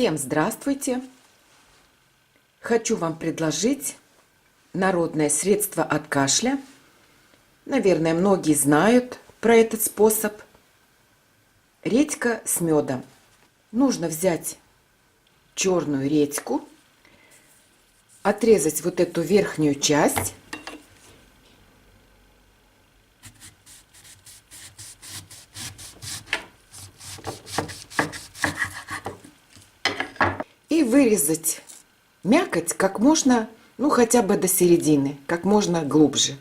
Всем здравствуйте! Хочу вам предложить народное средство от кашля. Наверное, многие знают про этот способ. Редька с медом. Нужно взять черную редьку, отрезать вот эту верхнюю часть. И вырезать мякоть как можно, ну хотя бы до середины, как можно глубже.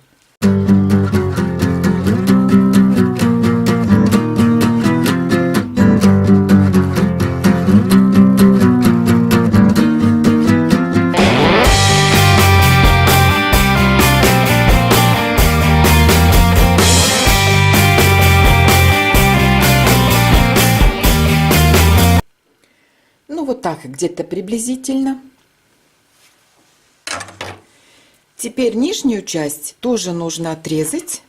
Ну вот так где-то приблизительно. Теперь нижнюю часть тоже нужно отрезать,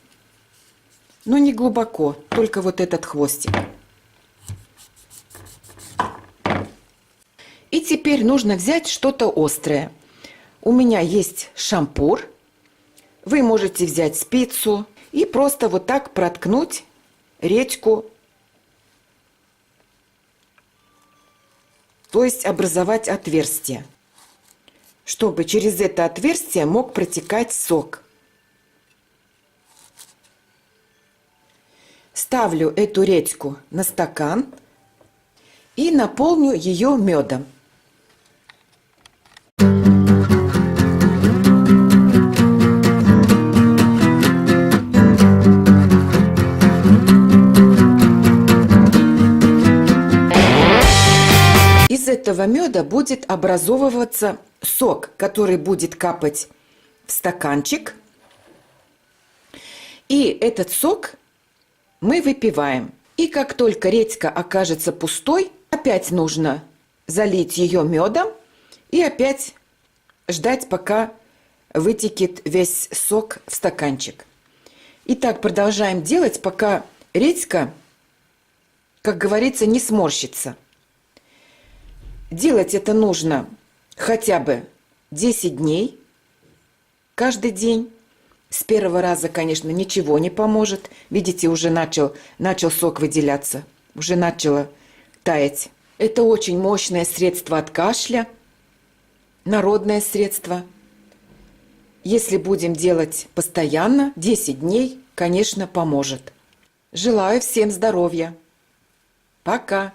но не глубоко, только вот этот хвостик. И теперь нужно взять что-то острое. У меня есть шампур. Вы можете взять спицу и просто вот так проткнуть редьку. То есть образовать отверстие, чтобы через это отверстие мог протекать сок. Ставлю эту редьку на стакан и наполню ее медом. Из этого меда будет образовываться сок, который будет капать в стаканчик. И этот сок мы выпиваем. И как только редька окажется пустой, опять нужно залить ее медом и опять ждать, пока вытекет весь сок в стаканчик. И так продолжаем делать, пока редька, как говорится, не сморщится. Делать это нужно хотя бы 10 дней, каждый день. С первого раза, конечно, ничего не поможет. Видите, уже начал сок выделяться, уже начало таять. Это очень мощное средство от кашля, народное средство. Если будем делать постоянно, 10 дней, конечно, поможет. Желаю всем здоровья. Пока!